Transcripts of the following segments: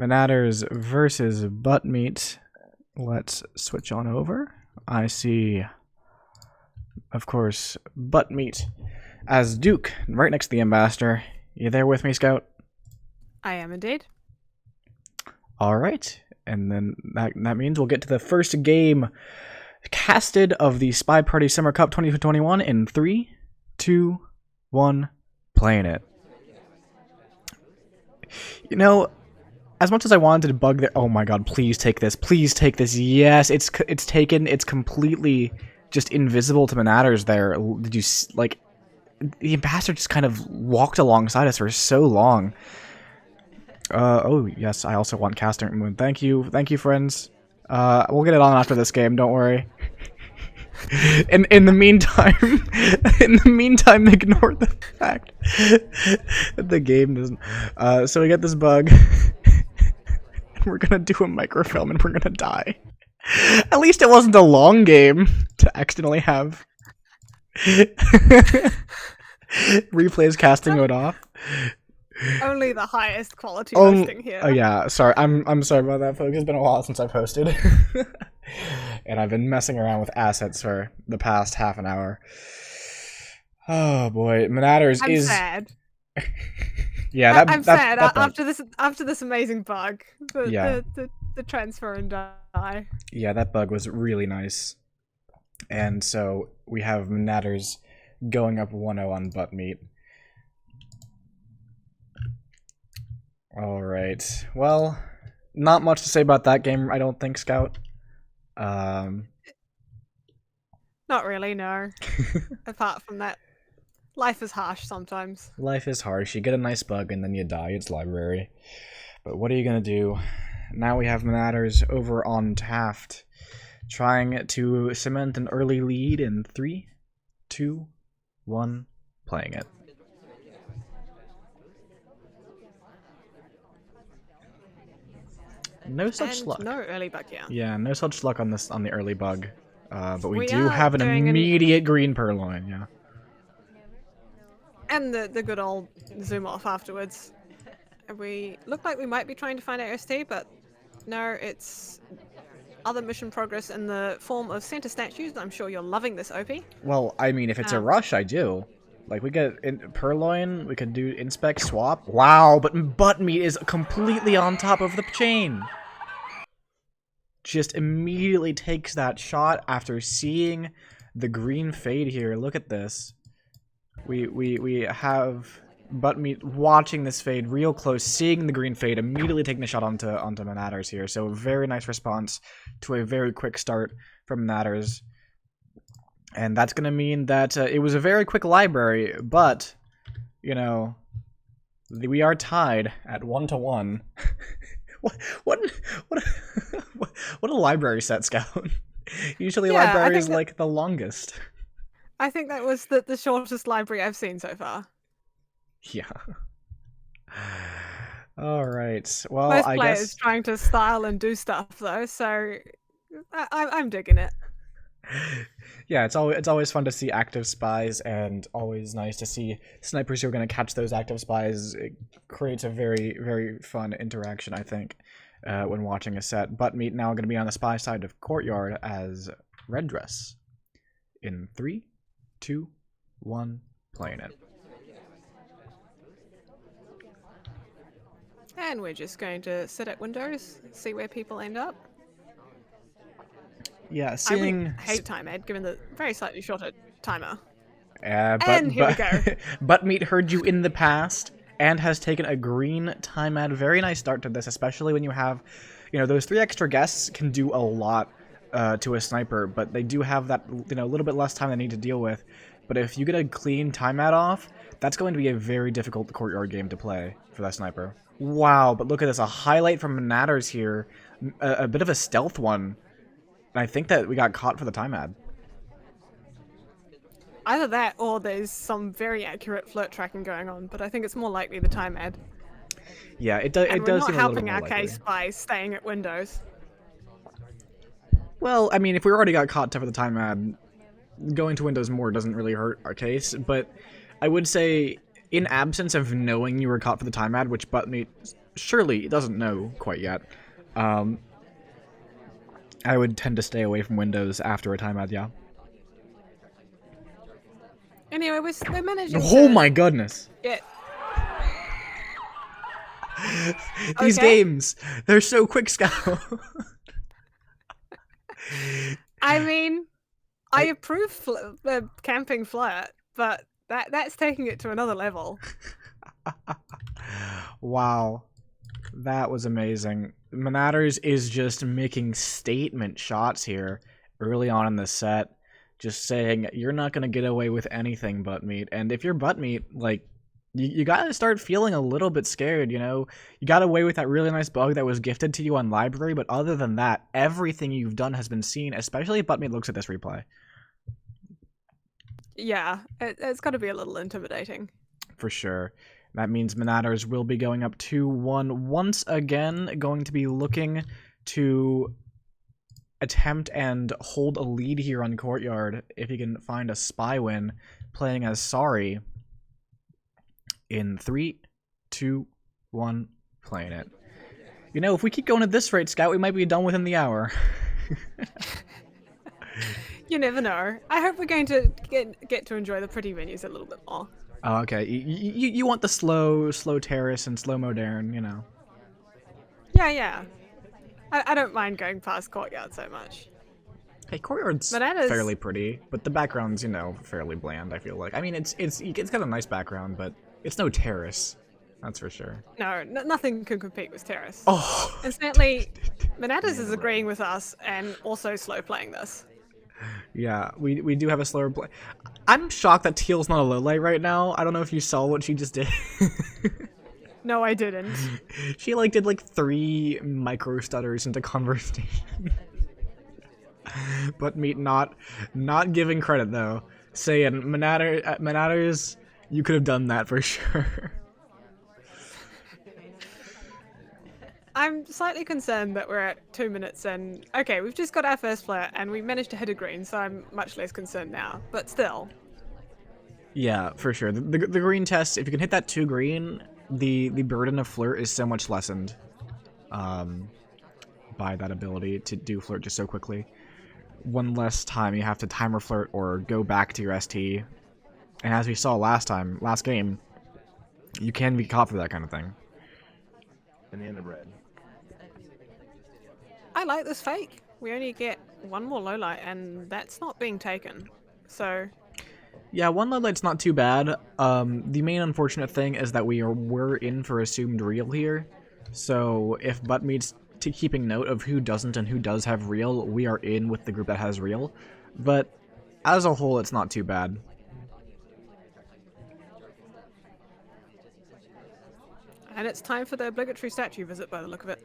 Monaters versus Buttmeat. Let's switch on over. I see, of course, Buttmeat as Duke, right next to the Ambassador. You there with me, Scout? I am indeed. Alright, and then that means we'll get to the first game casted of the SpyParty Summer Cup 2021 in 3, 2, 1, playing it. You know, as much as I wanted to debug there, oh my god, please take this, yes, it's taken, it's completely just invisible to Monaters there. Did you, like, the Ambassador just kind of walked alongside us for so long. Oh yes, I also want casting moon. Thank you, friends. We'll get it on after this game. Don't worry. In the meantime, ignore the fact that the game doesn't. So we get this bug, and we're gonna do a microfilm, and we're gonna die. At least it wasn't a long game to accidentally have replays casting mode off. Only the highest quality hosting here. Oh yeah, sorry. I'm sorry about that, folks. It's been a while since I've hosted. And I've been messing around with assets for the past half an hour. Oh boy, Monaters is sad. Yeah, I'm sad after this amazing bug. The transfer and die. Yeah, that bug was really nice. And so we have Monaters going up 1-0 on Buttmeat. Alright, well, not much to say about that game, I don't think, Scout. Not really, no. Apart from that, life is harsh sometimes. Life is harsh. You get a nice bug and then you die. It's library. But what are you gonna do? Now we have Monaters over on Taft, trying to cement an early lead in 3, 2, 1, playing it. No such luck. No early bug here. Yeah, no such luck on the early bug. But we do have an immediate green purloin, yeah. And the good old zoom off afterwards. We look like we might be trying to find our ST, but no, it's other mission progress in the form of center statues. I'm sure you're loving this, OP. Well, I mean, if it's a rush, I do. Like, we get purloin, we could do inspect, swap. Wow, but Buttmeat is completely on top of the chain. Just immediately takes that shot after seeing the green fade here. Look at this. We have Buttmeat watching this fade real close, seeing the green fade, immediately taking the shot onto Monaters here. So a very nice response to a very quick start from Monaters. And that's going to mean that it was a very quick library, but, you know, we are tied at 1-1. what a library set, Scout. Usually library is like the longest. I think that was the shortest library I've seen so far. Yeah. All right. Well, most I players guess trying to style and do stuff though, so I'm digging it. Yeah, it's always fun to see active spies, and always nice to see snipers who are going to catch those active spies. It creates a very, very fun interaction, I think, when watching a set. Buttmeat now going to be on the spy side of Courtyard as Red Dress. In 3, 2, 1, playing it. And we're just going to sit at windows, see where people end up. Yeah, seeing... I hate time ad, given the very slightly shorter timer. And here we go. Buttmeat heard you in the past, and has taken a green time ad. Very nice start to this, especially when you have, you know, those 3 extra guests can do a lot to a sniper, but they do have that, you know, a little bit less time they need to deal with. But if you get a clean time ad off, that's going to be a very difficult Courtyard game to play for that sniper. Wow, but look at this, a highlight from Monaters here, a bit of a stealth one. And I think that we got caught for the time ad. Either that, or there's some very accurate flirt tracking going on, but I think it's more likely the time ad. Yeah, it does. And it does we're seem not a little helping bit our more likely. case by staying at windows. Well, I mean, if we already got caught for the time ad, going to windows more doesn't really hurt our case. But I would say, in absence of knowing you were caught for the time ad, which Buttmeat surely doesn't know quite yet. I would tend to stay away from windows after a timeout, yeah. Anyway, we're managing Oh to my goodness. get... These Okay. games, they're so quick, Scout. I mean, I approve the camping flirt, but that's taking it to another level. Wow. That was amazing. Monaters is just making statement shots here early on in the set, just saying, you're not going to get away with anything, Buttmeat. And if you're Buttmeat, like, you got to start feeling a little bit scared, you know? You got away with that really nice bug that was gifted to you on Library, but other than that, everything you've done has been seen, especially if Buttmeat looks at this replay. Yeah, it's got to be a little intimidating. For sure. That means Monaters will be going up 2-1 once again, going to be looking to attempt and hold a lead here on Courtyard if he can find a spy win, playing as Sorry in 3, 2, 1, playing it. You know, if we keep going at this rate, Scout, we might be done within the hour. You never know. I hope we're going to get to enjoy the pretty venues a little bit more. Oh, okay. You want the slow terrace and slow modern, you know. Yeah. I don't mind going past Courtyard so much. Hey, Courtyard's fairly pretty, but the background's, you know, fairly bland, I feel like. I mean, it's got a nice background, but it's no terrace. That's for sure. No, nothing can compete with Terrace. Oh! Incidentally, Monaters is agreeing with us and also slow playing this. Yeah, we do have a slower play. I'm shocked that Teal's not a low light right now. I don't know if you saw what she just did. No, I didn't. She like did like 3 micro stutters into conversation. Buttmeat not giving credit though, saying Monaters, you could have done that for sure. I'm slightly concerned that we're at 2 minutes and... Okay, we've just got our first flare and we managed to hit a green, so I'm much less concerned now. But still. Yeah, for sure. The green test, if you can hit that 2 green, the burden of flirt is so much lessened by that ability to do flirt just so quickly. One less time you have to timer flirt or go back to your ST. And as we saw last game, you can be caught for that kind of thing. Banana bread. I like this fake. We only get 1 more low light and that's not being taken. So... Yeah, 1 low light's not too bad. The main unfortunate thing is that we're in for assumed real here. So if Buttmeat's keeping note of who doesn't and who does have real, we are in with the group that has real. But as a whole, it's not too bad. And it's time for the obligatory statue visit by the look of it.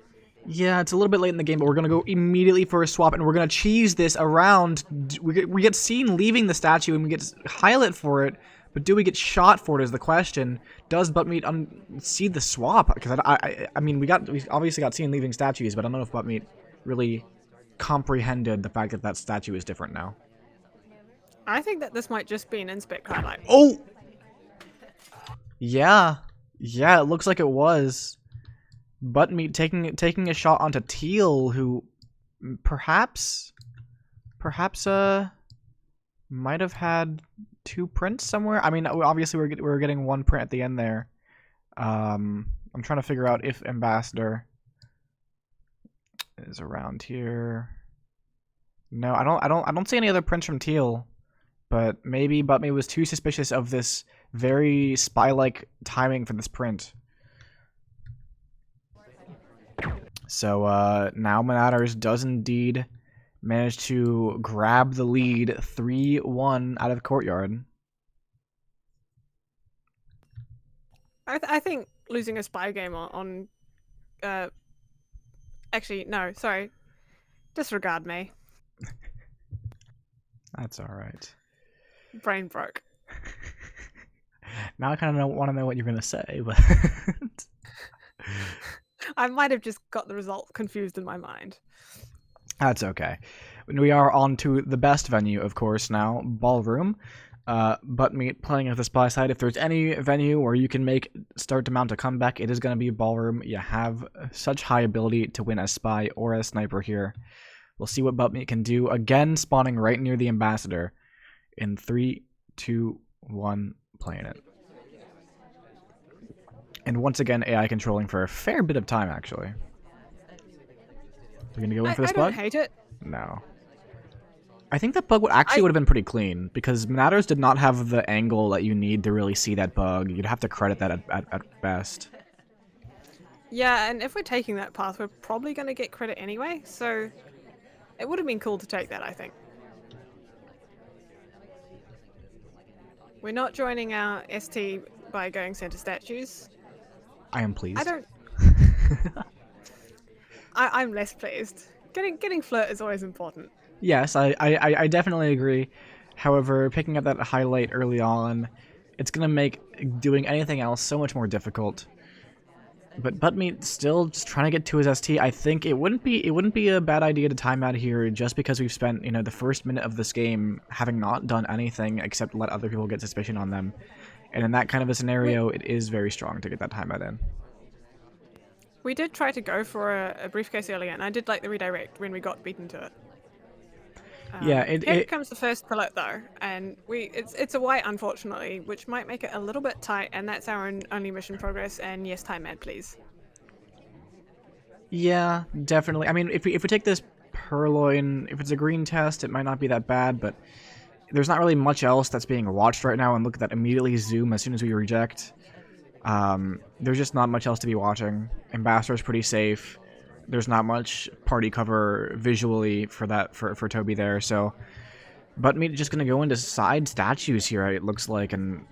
Yeah, it's a little bit late in the game, but we're going to go immediately for a swap, and we're going to cheese this around. We get seen leaving the statue, and we get highlight for it, but do we get shot for it is the question. Does Buttmeat see the swap? Because I mean, we obviously got seen leaving statues, but I don't know if Buttmeat really comprehended the fact that that statue is different now. I think that this might just be an inspect highlight. Oh! Yeah, it looks like it was. Buttmeat taking a shot onto Teal, who perhaps might have had 2 prints somewhere. I mean, obviously we're getting 1 print at the end there. I'm trying to figure out if Ambassador is around here. No, I don't see any other prints from Teal, but maybe Buttmeat was too suspicious of this very spy-like timing for this print. So now Monaters does indeed manage to grab the lead 3-1 out of Courtyard. I think losing a spy game on actually, no, sorry. Disregard me. That's alright. Brain broke. Now I kind of want to know what you're going to say, but... I might have just got the result confused in my mind. That's okay. We are on to the best venue, of course, now, Ballroom. Buttmeat playing at the spy side. If there's any venue where you can start to mount a comeback, it is going to be Ballroom. You have such high ability to win as spy or as sniper here. We'll see what Buttmeat can do. Again, spawning right near the ambassador. In 3, 2, 1, playing it. And once again, AI controlling for a fair bit of time, actually. We're going to go in for this bug? I don't hate it. No. I think that bug would have been pretty clean, because monaters did not have the angle that you need to really see that bug. You'd have to credit that at best. Yeah, and if we're taking that path, we're probably going to get credit anyway, so it would have been cool to take that, I think. We're not joining our ST by going center statues. I am pleased. I don't... I'm less pleased. Getting flirt is always important. Yes, I definitely agree. However, picking up that highlight early on, it's going to make doing anything else so much more difficult. But Buttmeat still just trying to get to his ST. I think it wouldn't be a bad idea to time out here, just because we've spent, you know, the first minute of this game having not done anything except let other people get suspicion on them. And in that kind of a scenario, it is very strong to get that timeout in. We did try to go for a briefcase earlier, and I did like the redirect when we got beaten to it. Yeah, here comes the first pilot though, and it's a white unfortunately, which might make it a little bit tight, and that's our only mission progress. And yes, time ad, please. Yeah, definitely. I mean, if we take this purloin, if it's a green test, it might not be that bad, but there's not really much else that's being watched right now. And look at that, immediately zoom as soon as we reject. There's just not much else to be watching. Ambassador's pretty safe. There's not much party cover visually for Toby there, so Buttmeat just gonna go into side statues here, it looks like, and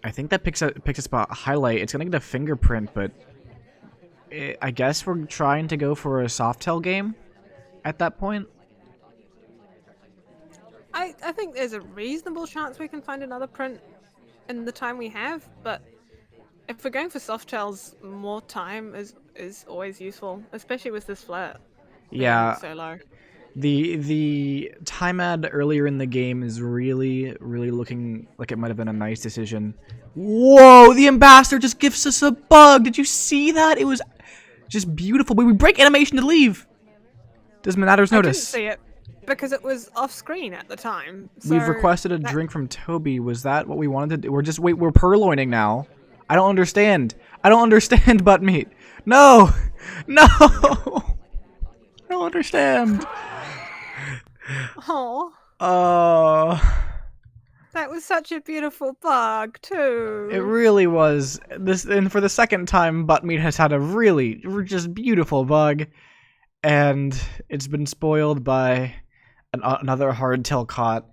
I think that picks a spot highlight. It's gonna get a fingerprint, but I guess we're trying to go for a Softail game at that point. I think there's a reasonable chance we can find another print in the time we have, but if we're going for Softails, more time is always useful, especially with this flirt. Yeah. So low. The time ad earlier in the game is really looking like it might have been a nice decision. Whoa! The ambassador just gives us a bug. Did you see that? It was just beautiful. We break animation to leave. Does monaters notice? I didn't see it because it was off screen at the time. So we've requested a drink from Toby. Was that what we wanted to do? We're purloining now. I don't understand. I don't understand, Buttmeat. No! No! I don't understand. Oh. That was such a beautiful bug, too. It really was. And for the second time, Buttmeat has had a really just beautiful bug. And it's been spoiled by another hardtail caught.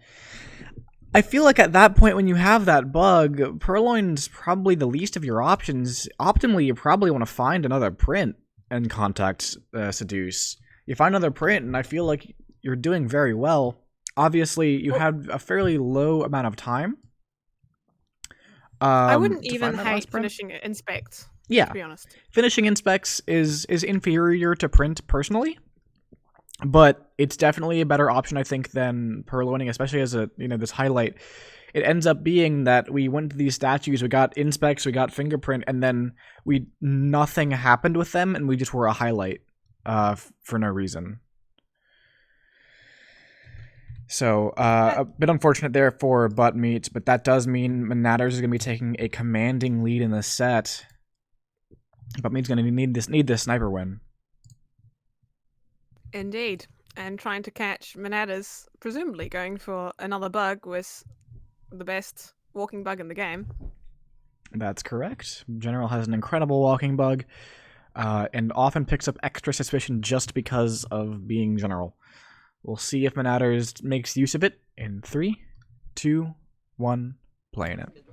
I feel like at that point when you have that bug, Purloin's probably the least of your options. Optimally, you probably want to find another print and contact Seduce. You find another print, and I feel like you're doing very well. Obviously, you have a fairly low amount of time. I wouldn't even hate finishing Inspect, yeah, to be honest. Finishing Inspects is inferior to print, personally. But it's definitely a better option, I think, than purloining, especially as this highlight. It ends up being that we went to these statues, we got inspects, we got fingerprint, and then nothing happened with them, and we just were a highlight for no reason. So a bit unfortunate there for Buttmeat, but that does mean monaters is going to be taking a commanding lead in the set. Buttmeat's going to need this sniper win. Indeed. And trying to catch monaters, presumably going for another bug with the best walking bug in the game. That's correct. General has an incredible walking bug, and often picks up extra suspicion just because of being General. We'll see if monaters makes use of it in 3, 2, 1, playing it.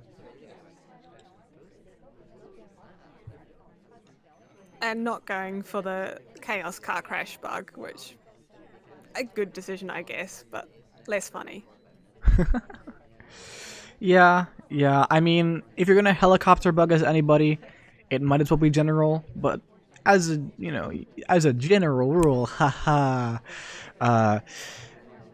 And not going for the Chaos Car Crash bug, which a good decision, I guess, but less funny. Yeah. I mean, if you're gonna helicopter bug as anybody, it might as well be General. But as a general rule,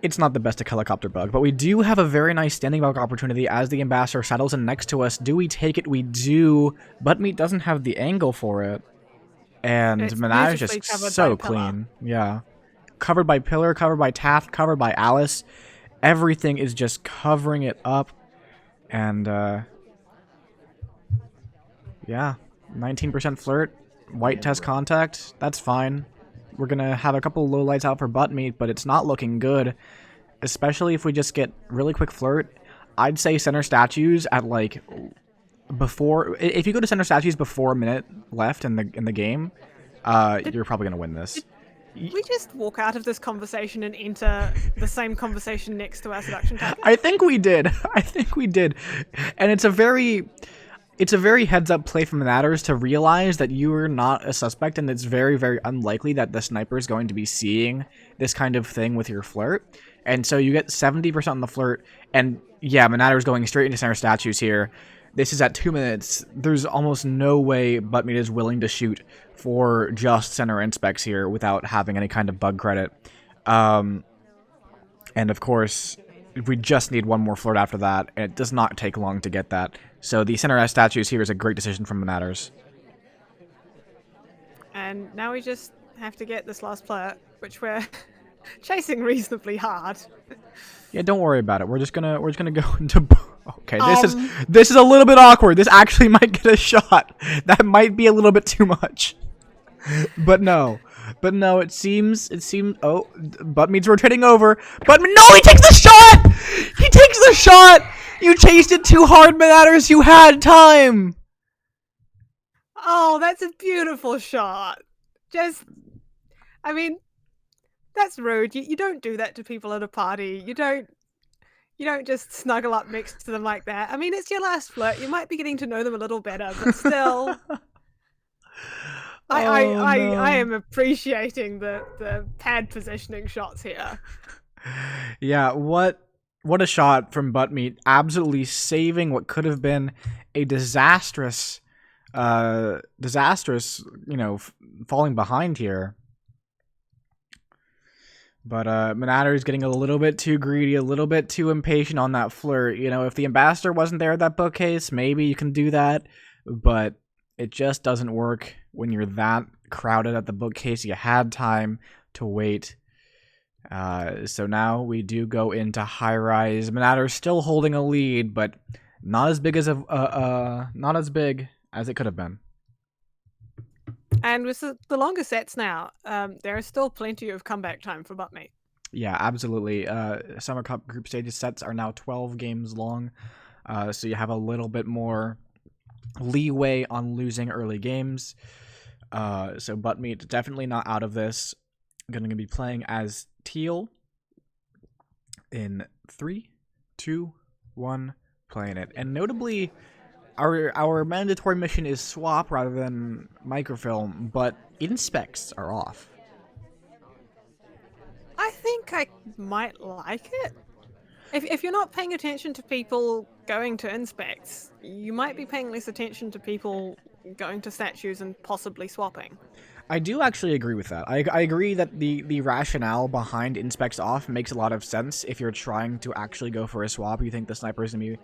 It's not the best helicopter bug, but we do have a very nice standing bug opportunity as the ambassador settles in next to us. Do we take it? We do. Buttmeat doesn't have the angle for it. And It's Manat is beautifully just covered so by Pillar. clean. Yeah. Covered by Pillar, covered by Taft, covered by Alice. Everything is just covering it up. And, yeah. 19% flirt. White test contact. That's fine. We're going to have a couple low lights out for Buttmeat, but it's not looking good. Especially if we just get really quick flirt. I'd say center statues at, like, before... If you go to center statues before a minute left in the game, you're probably going to win this. We just walk out of this conversation and enter the same conversation next to our seduction target. I think we did. I think we did. And it's a very heads up play from Monaters to realize that you are not a suspect, and it's very, very unlikely that the sniper is going to be seeing this kind of thing with your flirt. And so you get 70% on the flirt, and yeah, Monaters going straight into center statues here. This is at 2 minutes. There's almost no way Buttmeat is willing to shoot for just center inspects here without having any kind of bug credit. And of course, we just need one more flirt after that, and it does not take long to get that. So the center S statues here is a great decision from Monaters. And now we just have to get this last flirt, which we're chasing reasonably hard. Yeah, don't worry about it. We're just gonna go into. Okay, this is a little bit awkward. This actually might get a shot. That might be a little bit too much. But no, it seems. Oh, Buttmeat's rotating over. No, he takes the shot. He takes the shot. You chased it too hard, Monaters. You had time. Oh, that's a beautiful shot. I mean, that's rude. You don't do that to people at a party. You don't just snuggle up next to them like that. I mean, it's your last flirt. You might be getting to know them a little better, but still. I am appreciating the pad positioning shots here. Yeah, what a shot from Buttmeat. Absolutely saving what could have been a disastrous, falling behind here. But Monatter is getting a little bit too greedy, a little bit too impatient on that flirt. You know, if the ambassador wasn't there at that bookcase, maybe you can do that. But it just doesn't work when you're that crowded at the bookcase. You had time to wait. So now we do go into high rise. Monatter's still holding a lead, but not as big as it could have been. And with the longer sets now, there is still plenty of comeback time for Buttmeat. Yeah, absolutely. Summer Cup group stages sets are now 12 games long, so you have a little bit more leeway on losing early games. So Buttmeat definitely not out of this. Going to be playing as Teal in 3, 2, 1, playing it. And notably, our mandatory mission is swap rather than microfilm, but inspects are off. I think I might like it. If you're not paying attention to people going to inspects, you might be paying less attention to people going to statues and possibly swapping. I do actually agree with that. I agree that the rationale behind inspects off makes a lot of sense. If you're trying to actually go for a swap, you think the sniper is going to be...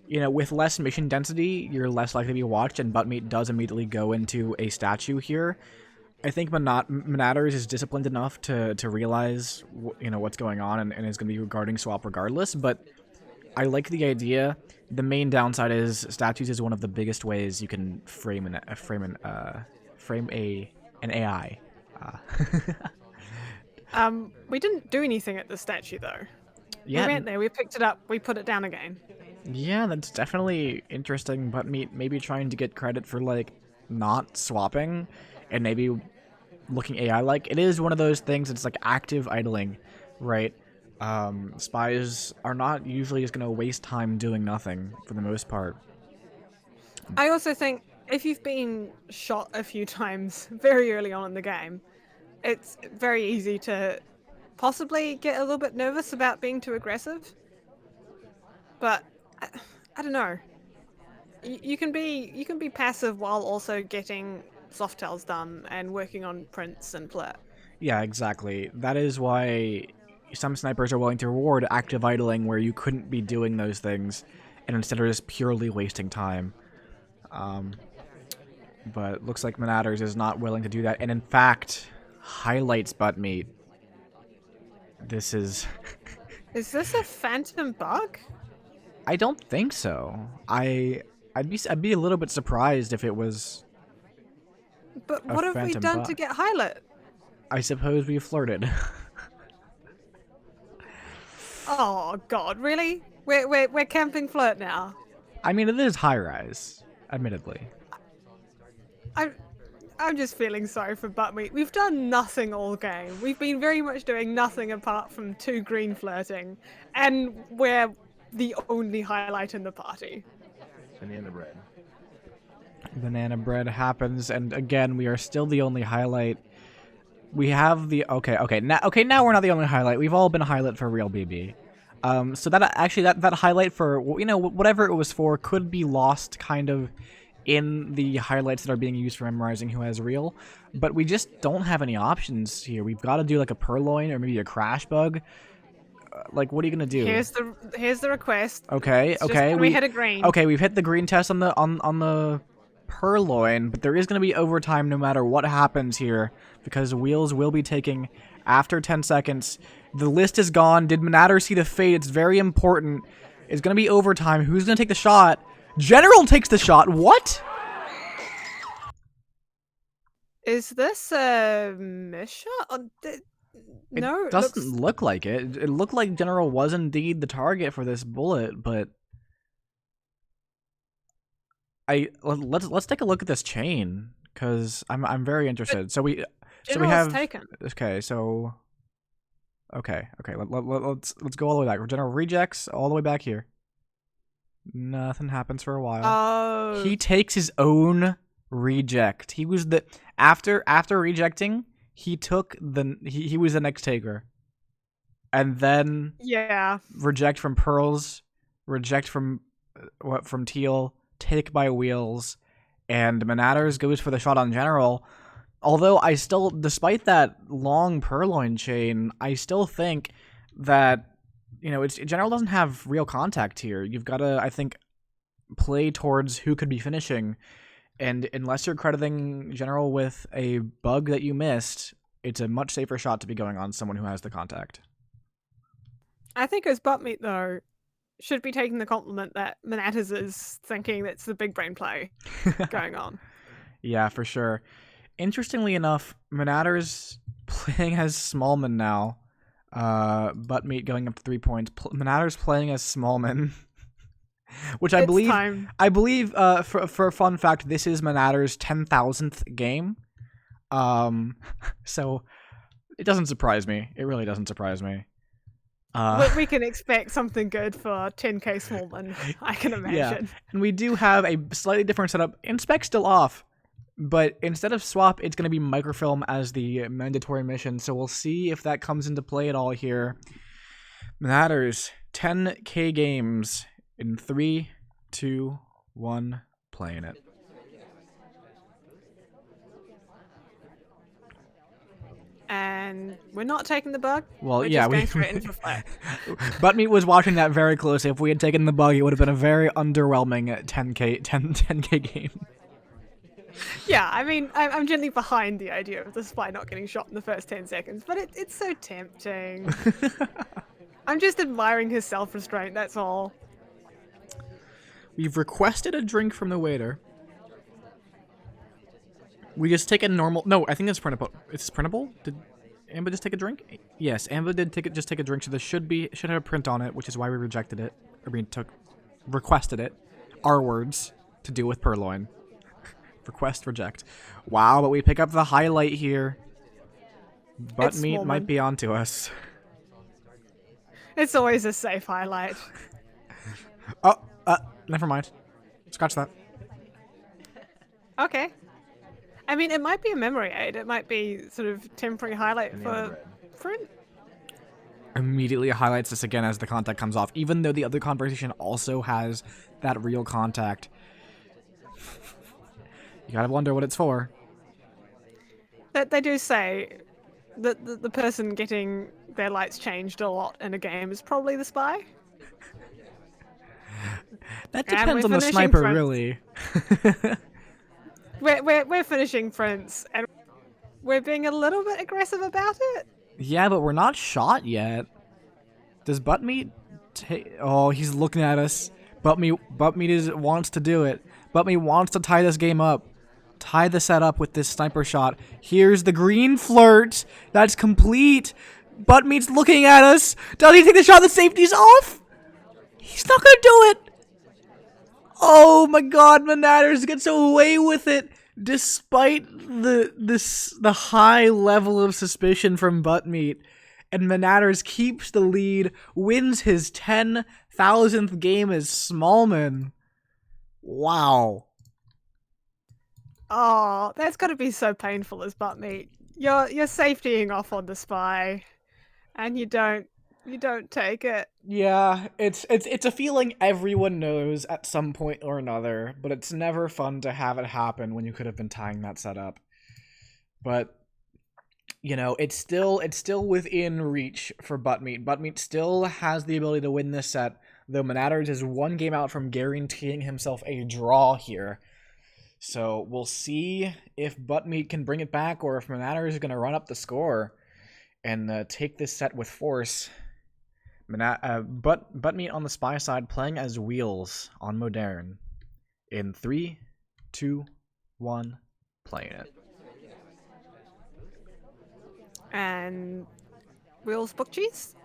You know, with less mission density, you're less likely to be watched, and Buttmeat does immediately go into a statue here. I think Monatters is disciplined enough to realize, what's going on and is going to be regarding swap regardless, but I like the idea. The main downside is statues is one of the biggest ways you can frame an AI. We didn't do anything at the statue, though. Yeah. We went there, we picked it up, we put it down again. Yeah, that's definitely interesting. Buttmeat maybe trying to get credit for, like, not swapping and maybe looking AI-like. It is one of those things that's, like, active idling, right? Spies are not usually just going to waste time doing nothing for the most part. I also think if you've been shot a few times very early on in the game, it's very easy to possibly get a little bit nervous about being too aggressive. But I don't know. You can be passive while also getting soft tells done and working on prints and flirt. Yeah, exactly. That is why some snipers are willing to reward active idling where you couldn't be doing those things, and instead are just purely wasting time. But looks like monaters is not willing to do that, and in fact, highlights Buttmeat. This is... Is this a phantom bug? I don't think so. I'd be a little bit surprised if it was... But what have we phantom done bug. to get highlight? I suppose we flirted. Oh God, really? We're camping flirt now. I mean, it is high rise, admittedly. I'm just feeling sorry for Buttmeat. We've done nothing all game. We've been very much doing nothing apart from 2 green flirting, and we're the only highlight in the party. Banana bread. Banana bread happens, and again, we are still the only highlight. We have the now we're not the only highlight. We've all been highlight for real, BB. So that highlight for whatever it was for could be lost kind of in the highlights that are being used for memorizing who has real, but we just don't have any options here. We've got to do like a purloin or maybe a crash bug. Like, what are you gonna do? Here's the request. Okay, we hit a green. Okay, we've hit the green test on the purloin, but there is gonna be overtime no matter what happens here because wheels will be taking after 10 seconds. The list is gone. Did Monatter see the fade? It's very important. It's gonna be overtime. Who's gonna take the shot? General takes the shot. What? Is this a Misha? No, It doesn't look like it. It looked like General was indeed the target for this bullet, but let's take a look at this chain because I'm very interested. So we have taken. Okay, so okay. Let's go all the way back. General rejects all the way back here. Nothing happens for a while. Oh. He takes his own reject. He was the after rejecting. He took he was the next taker, and then reject from pearls, reject from teal, take by wheels, and Monatters goes for the shot on General. Although I still, despite that long purloin chain, I still think that General doesn't have real contact here. You've got to, I think, play towards who could be finishing. And unless you're crediting General with a bug that you missed, it's a much safer shot to be going on someone who has the contact. I think as Buttmeat, though, should be taking the compliment that Monatters is thinking that's the big brain play going on. Yeah, for sure. Interestingly enough, Monatters playing as Smallman now. Buttmeat going up to 3 points. Monatters playing as Smallman. Which I believe, for a fun fact, this is Monatters' 10,000th game. So it doesn't surprise me. It really doesn't surprise me. We can expect something good for 10k Smallman, I can imagine. Yeah, and we do have a slightly different setup. Inspect still off, but instead of swap, it's going to be microfilm as the mandatory mission. So we'll see if that comes into play at all here. Monatters, 10k games. In 3, 2, 1, playing it. And we're not taking the bug. Well, we're yeah, just going straight into flat. Buttmeat was watching that very closely. If we had taken the bug, it would have been a very underwhelming 10k game. Yeah, I mean, I'm gently behind the idea of the spy not getting shot in the first 10 seconds, but it's so tempting. I'm just admiring his self-restraint. That's all. We've requested a drink from the waiter. We just take a normal... No, I think it's printable. It's printable? Did Amber just take a drink? Yes, Amber did just take a drink, so this should have a print on it, which is why we rejected it. Or we requested it. Our words to do with purloin. Request, reject. Wow, but we pick up the highlight here. Buttmeat might be onto us. It's always a safe highlight. Oh, never mind. Scratch that. Okay. I mean, it might be a memory aid. It might be sort of temporary highlight for print. Immediately highlights this again as the contact comes off, even though the other conversation also has that real contact. You gotta wonder what it's for. But they do say the person getting their lights changed a lot in a game is probably the spy. That And depends we're on the finishing sniper, Prince. really. We're finishing Prince, and we're being a little bit aggressive about it. Yeah, but we're not shot yet. Does Buttmeat oh, he's looking at us. Buttmeat wants to do it. Buttmeat wants to tie this game up. Tie the set up with this sniper shot. Here's the green flirt. That's complete. Buttmeat's looking at us. Does he take the shot? The safety's off. He's not gonna do it. Oh my god, monaters gets away with it. Despite the high level of suspicion from Buttmeat, and monaters keeps the lead, wins his 10,000th game as Smallman. Wow. Oh, that's got to be so painful as Buttmeat. You're safetying off on the spy, and you don't take it. Yeah, it's a feeling everyone knows at some point or another, but it's never fun to have it happen when you could have been tying that set up. But you know, it's still within reach for Buttmeat. Buttmeat still has the ability to win this set, though monaters is one game out from guaranteeing himself a draw here. So we'll see if Buttmeat can bring it back, or if monaters is going to run up the score and take this set with force. Buttmeat on the spy side playing as Wheels on Modern. In 3, 2, 1, playing it. And Wheels book cheese?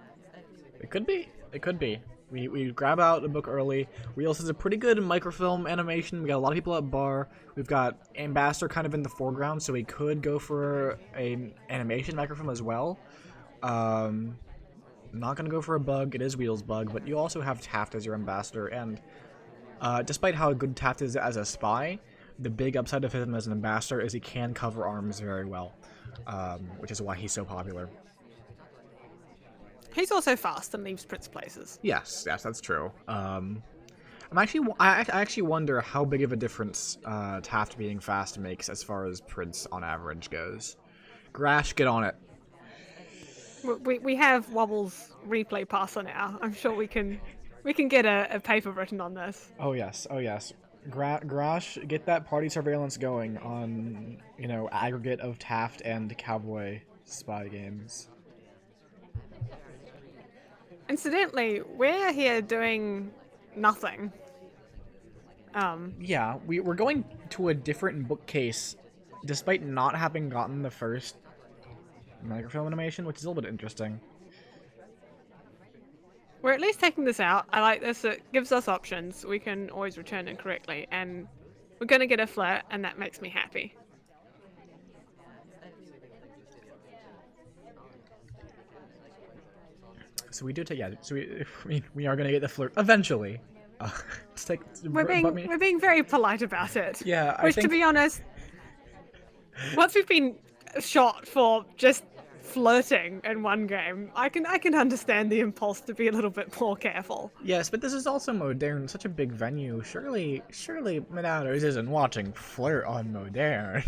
It could be. It could be. We grab out the book early. Wheels has a pretty good microfilm animation. We got a lot of people at bar. We've got Ambassador kind of in the foreground, so we could go for an animation microfilm as well. Not gonna go for a bug. It is Wheels' bug, but you also have Taft as your ambassador, and despite how good Taft is as a spy, the big upside of him as an ambassador is he can cover arms very well, which is why he's so popular. He's also fast and leaves Prince places. Yes, that's true. I actually wonder how big of a difference Taft being fast makes as far as Prince on average goes. Grash, get on it. We have Wobble's replay passer now. I'm sure we can get a paper written on this. Oh yes. Grash, get that party surveillance going on, you know, aggregate of Taft and Cowboy spy games. Incidentally, we're here doing nothing. Yeah, we're going to a different bookcase, despite not having gotten the first microfilm animation, which is a little bit interesting. We're at least taking this out. I like this. It gives us options. We can always return it correctly, and we're gonna get a flirt, and that makes me happy. So we do take, yeah. So we are gonna get the flirt eventually. Let's take. We're being very polite about it. Yeah, Which, to be honest, once we've been shot for just flirting in one game, I can understand the impulse to be a little bit more careful. Yes, but this is also Modern, such a big venue. Surely Monaters isn't watching Flirt on Modern.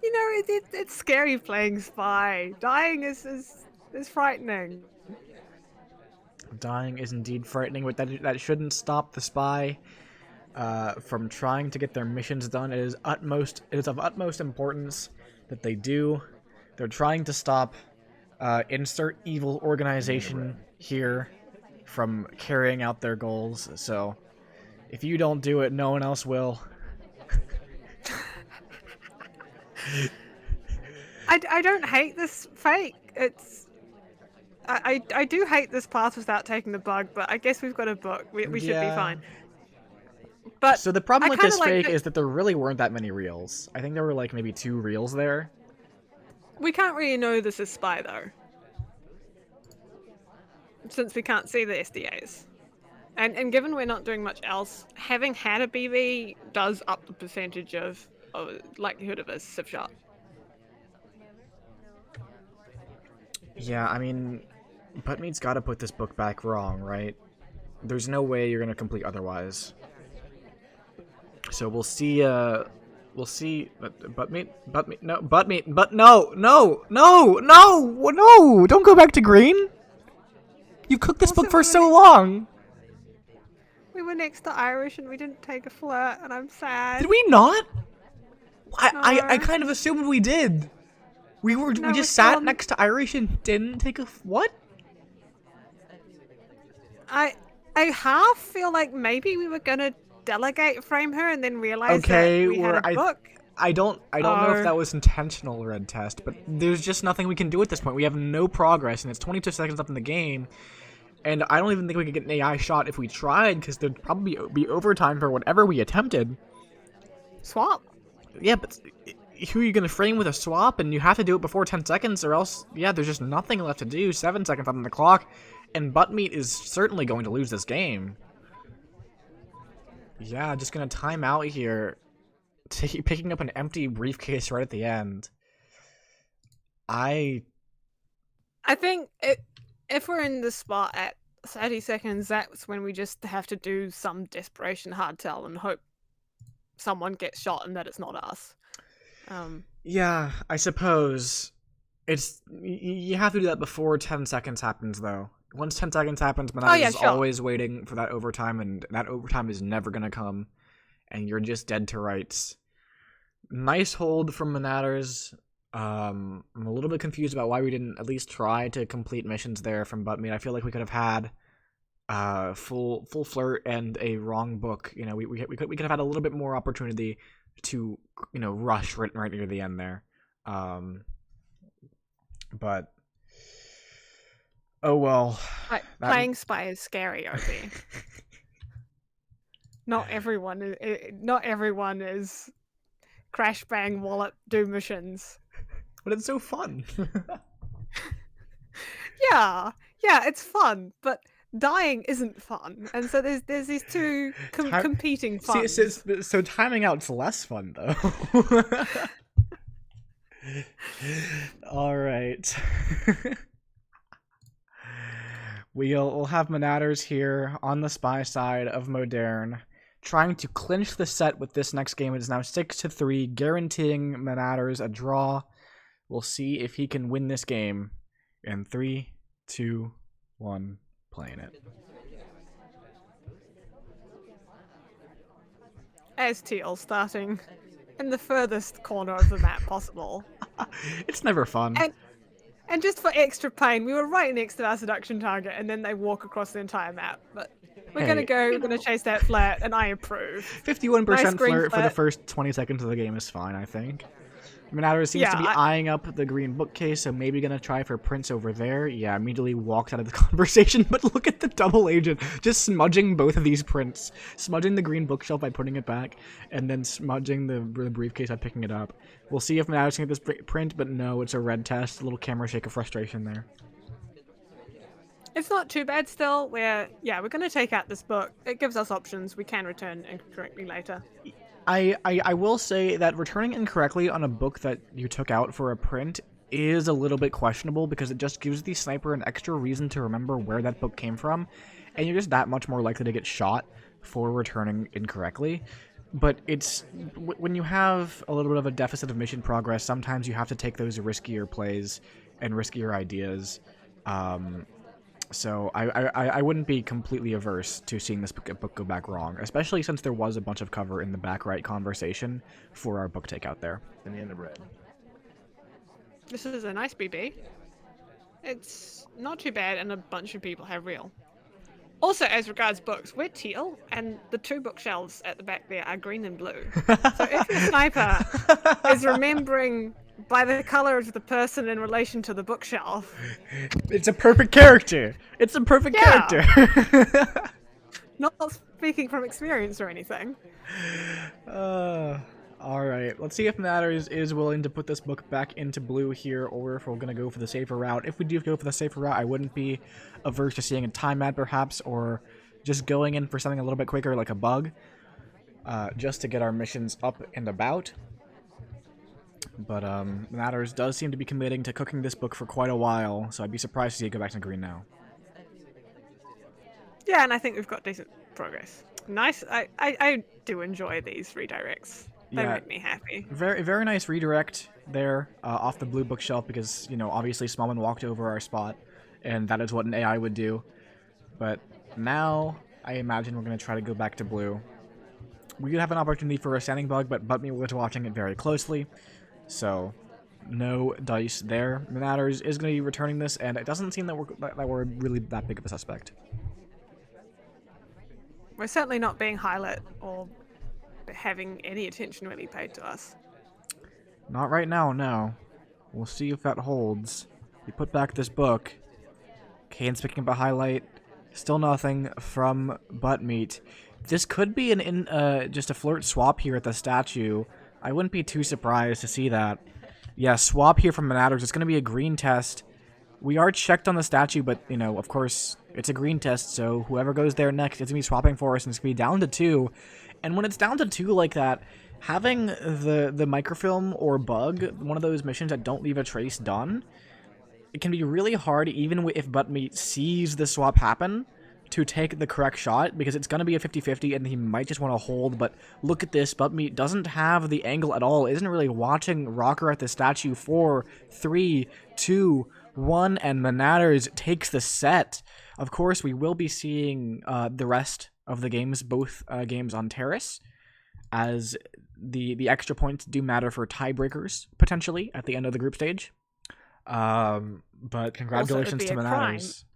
You know, it's scary playing spy. Dying is frightening. Dying is indeed frightening, but that shouldn't stop the spy from trying to get their missions done. It is of utmost importance that they do. They're trying to stop insert evil organization here from carrying out their goals. So if you don't do it, no one else will. I don't hate this fake. I do hate this path without taking the bug, but I guess we've got a book. We should be fine. But so the problem with this fake like is that there really weren't that many reels. I think there were like maybe 2 reels there. We can't really know this is spy though, since we can't see the SDAs. And given we're not doing much else, having had a BB does up the percentage of likelihood of a civ shot. Yeah, I mean, Buttmeat's got to put this book back wrong, right? There's no way you're going to complete otherwise. So we'll see We'll see. Buttmeat, no, Buttmeat, but no, no, no, no, no! Don't go back to green. You cooked this Also, book for we were so long. We were next to Irish and we didn't take a flirt, and I'm sad. Did we not? I No. kind of assumed we did. We No, just we're sat still- next to Irish and didn't take a what? I half feel like maybe we were gonna delegate frame her and then realize Okay, that we had a book. I don't know if Oh. that was intentional, Red Test, but there's just nothing we can do at this point. We have no progress, and it's 22 seconds left in the game, and I don't even think we could get an AI shot if we tried, because there'd probably be overtime for whatever we attempted. Swap. Yeah, but who are you going to frame with a swap, and you have to do it before 10 seconds, or else, yeah, there's just nothing left to do. 7 seconds on the clock, and Buttmeat is certainly going to lose this game. Yeah, just going to time out here. Picking up an empty briefcase right at the end. I think if we're in the spot at 30 seconds, that's when we just have to do some desperation hardtail and hope someone gets shot and that it's not us. Yeah, I suppose. You have to do that before 10 seconds happens, though. Once 10 seconds happens, Monaters is sure. always waiting for that overtime, and that overtime is never going to come, and you're just dead to rights. Nice hold from Monaters. I'm a little bit confused about why we didn't at least try to complete missions there from Buttmeat. I feel like we could have had full flirt and a wrong book. You know, we could have had a little bit more opportunity to, you know, rush right near the end there. But oh well. Playing spy is scary, OB. Not everyone is crash bang wallet do missions. But it's so fun. Yeah, it's fun, but dying isn't fun, and so there's these two competing fun. So timing out's less fun though. All right. We'll have Monaters here on the spy side of Modern, trying to clinch the set with this next game. It is now 6-3, guaranteeing Monaters a draw. We'll see if he can win this game in 3, 2, 1, playing it. As Teal starting in the furthest corner of the map possible. It's never fun. And just for extra pain, we were right next to our seduction target, and then they walk across the entire map. But we're gonna chase that flat, and I approve. 51% Nice green flirt for the flat. first 20 seconds of the game is fine, I think. Monaters seems to be eyeing up the green bookcase, so maybe gonna try for Prince over there. Yeah, immediately walked out of the conversation, but look at the double agent, just smudging both of these prints. Smudging the green bookshelf by putting it back, and then smudging the briefcase by picking it up. We'll see if Monaters can get this print, but no, it's a red test. A little camera shake of frustration there. It's not too bad still. We're gonna take out this book. It gives us options. We can return incorrectly later. I will say that returning incorrectly on a book that you took out for a print is a little bit questionable, because it just gives the sniper an extra reason to remember where that book came from, and you're just that much more likely to get shot for returning incorrectly. But it's when you have a little bit of a deficit of mission progress, sometimes you have to take those riskier plays and riskier ideas. So I wouldn't be completely averse to seeing this book go back wrong, especially since there was a bunch of cover in the back right conversation for our book takeout there. Banana bread. This is a nice BB. It's not too bad, and a bunch of people have real. Also, as regards books, we're teal, and the two bookshelves at the back there are green and blue. So if your sniper is remembering by the color of the person in relation to the bookshelf, it's a perfect character. It's a perfect character. Not speaking from experience or anything. All right, let's see if Monaters is willing to put this book back into blue here, or if we're going to go for the safer route. If we do go for the safer route, I wouldn't be averse to seeing a time ad perhaps, or just going in for something a little bit quicker like a bug, just to get our missions up and about. But Monaters does seem to be committing to cooking this book for quite a while, so I'd be surprised to see it go back to green now. Yeah, and I think we've got decent progress. Nice. I do enjoy these redirects. They Yeah, make me happy. very nice redirect there off the blue bookshelf because, you know, obviously Smallman walked over our spot, and that is what an AI would do. But now I imagine we're going to try to go back to blue. We could have an opportunity for a standing bug, but Buttmeat was watching it very closely, so no dice there. Monaters is going to be returning this, and it doesn't seem that we're really that big of a suspect. We're certainly not being highlit or having any attention really paid to us. Not right now, no. We'll see if that holds. We put back this book. Kane's picking up a highlight. Still nothing from Buttmeat. This could be just a flirt swap here at the statue. I wouldn't be too surprised to see that. Yeah, swap here from Monaters. It's going to be a green test. We are checked on the statue, but, you know, of course, it's a green test, so whoever goes there next is going to be swapping for us, and it's going to be down to 2. And when it's down to 2 like that, having the microfilm or bug, one of those missions that don't leave a trace done, it can be really hard, even if Buttmeat sees the swap happen, to take the correct shot, because it's going to be a 50-50, and he might just want to hold. But look at this. Buttmeat doesn't have the angle at all, isn't really watching Rocker at the statue. 4, 3, 2, 1, and Monaters takes the set. Of course, we will be seeing the rest of the games, both games on Terrace, as the extra points do matter for tiebreakers, potentially, at the end of the group stage. But congratulations to Monaters.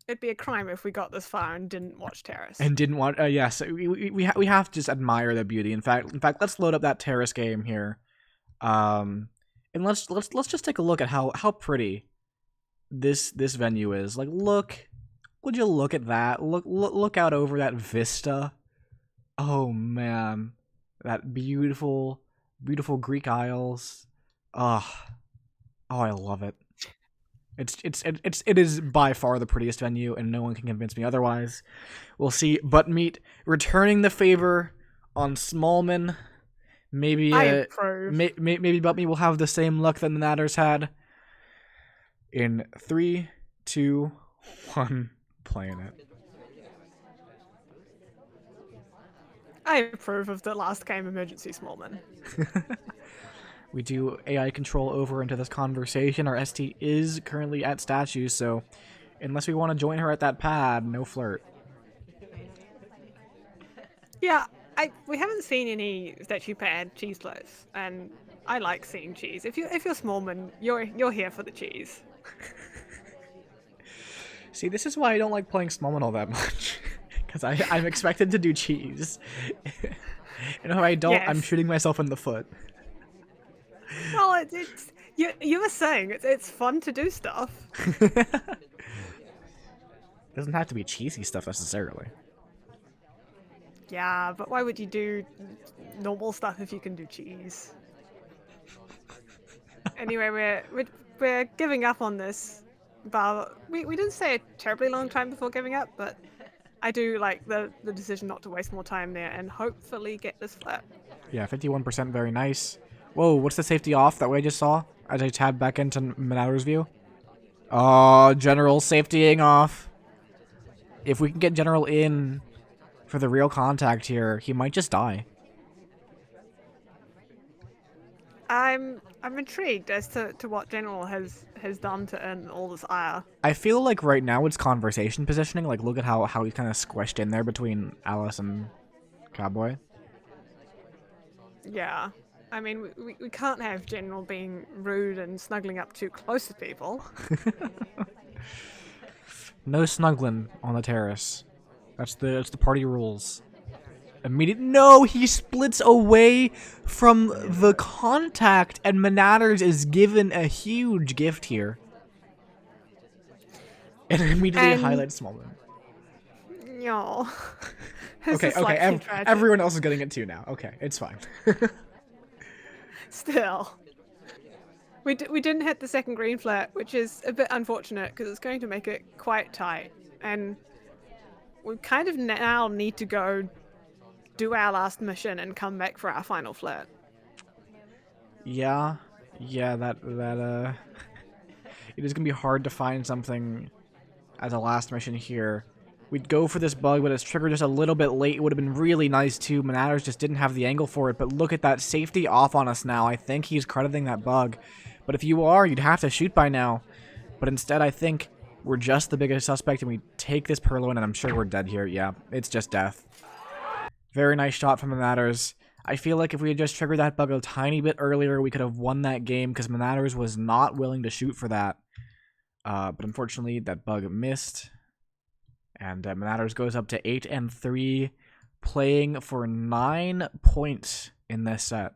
It'd be a crime if we got this far and didn't watch Terrace. And didn't want, yes, we have to just admire the beauty. In fact, let's load up that Terrace game here, and let's just take a look at how pretty this venue is. Like, would you look at that? Look out over that vista. Oh man, that beautiful Greek Isles. Oh, I love it. It is by far the prettiest venue, and no one can convince me otherwise. We'll see Buttmeat returning the favor on Smallman. Maybe maybe Buttmeat will have the same luck that the Monaters had. In 3, 2, 1, playing it. I approve of the last game emergency Smallman. We do AI control over into this conversation. Our ST is currently at statues, so unless we want to join her at that pad, no flirt. Yeah, we haven't seen any statue pad cheese floats, and I like seeing cheese. If you're Smallman, you're here for the cheese. See, this is why I don't like playing Smallman all that much, because I'm expected to do cheese. And if I don't, yes. I'm shooting myself in the foot. Well, you were saying it's fun to do stuff. Doesn't have to be cheesy stuff necessarily. Yeah, but why would you do normal stuff if you can do cheese? Anyway, we're giving up on this. But we didn't say a terribly long time before giving up, but I do like the decision not to waste more time there and hopefully get this flat. Yeah, 51%, very nice. Whoa, what's the safety off that we just saw as I tab back into Monaters view? Oh, General safetying off. If we can get General in for the real contact here, he might just die. I'm intrigued as to what General has done to earn all this ire. I feel like right now it's conversation positioning. Like, look at how he's kind of squished in there between Alice and Cowboy. Yeah. I mean, we can't have General being rude and snuggling up too close to people. No snuggling on the terrace. That's the party rules. No, he splits away from the contact, and Monaters is given a huge gift here. And immediately highlights Smallman. No. Okay. Everyone else is getting it too now. Okay, it's fine. Still. We didn't hit the second green flat, which is a bit unfortunate because it's going to make it quite tight. And we kind of now need to go do our last mission and come back for our final flat. Yeah, that it is gonna be hard to find something as a last mission here. We'd go for this bug, but it's triggered just a little bit late. It would have been really nice too. monaters just didn't have the angle for it, but look at that. Safety off on us now. I think he's crediting that bug. But if you are, you'd have to shoot by now. But instead, I think we're just the biggest suspect, and we take this purloin, and I'm sure we're dead here. Yeah, it's just death. Very nice shot from monaters. I feel like if we had just triggered that bug a tiny bit earlier, we could have won that game, because monaters was not willing to shoot for that. But unfortunately, that bug missed. And monaters goes up to 8-3, playing for 9 points in this set.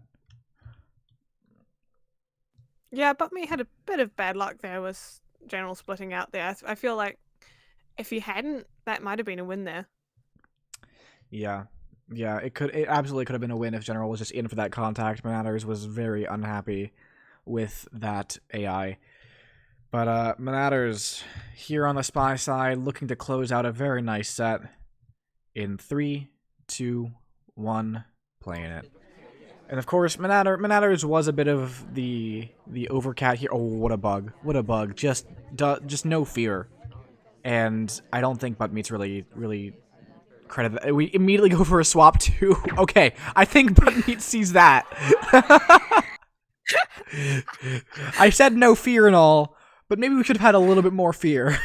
Yeah, Buttmeat had a bit of bad luck there with General splitting out there. I feel like if he hadn't, that might have been a win there. Yeah. Yeah, it absolutely could have been a win if General was just in for that contact. monaters was very unhappy with that AI. But monaters here on the spy side looking to close out a very nice set in 3, 2, 1, playing it. And of course, monaters was a bit of the overcat here. Oh, what a bug! What a bug! Just no fear. And I don't think Buttmeat's really credit that. We immediately go for a swap too. Okay, I think Buttmeat sees that. I said no fear and all, but maybe we should have had a little bit more fear.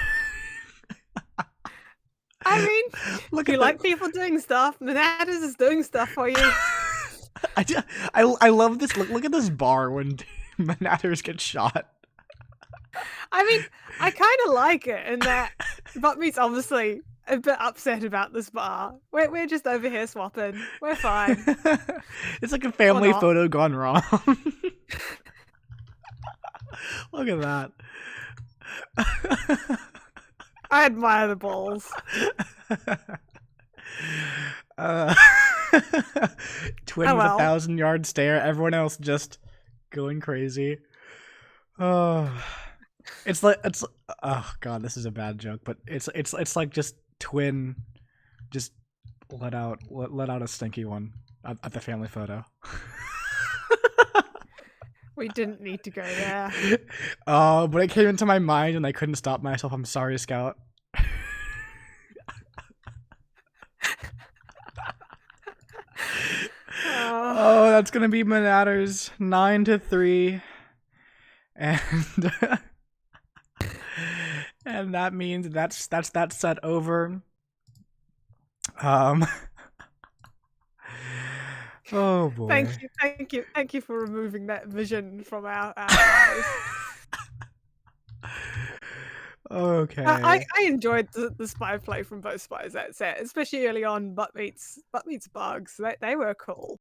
I mean, look, you like people doing stuff. monaters is doing stuff for you. I love this. Look at this bar when monaters get shot. I mean, I kind of like it in that Buttmeat's obviously a bit upset about this bar. We're just over here swapping. We're fine. It's like a family photo gone wrong. Look at that. I admire the balls. Twin with 1,000-yard stare. Everyone else just going crazy. Oh, it's oh god, this is a bad joke, but it's like just Twin, just let out a stinky one at the family photo. We didn't need to go there. Oh, but it came into my mind and I couldn't stop myself. I'm sorry, Scout. Oh, that's gonna be monaters 9-3, and and that means that's that set over. Oh boy. Thank you for removing that vision from our eyes. Okay. I enjoyed the spy play from both spies that set, especially early on. Buttmeat's bugs, they were cool.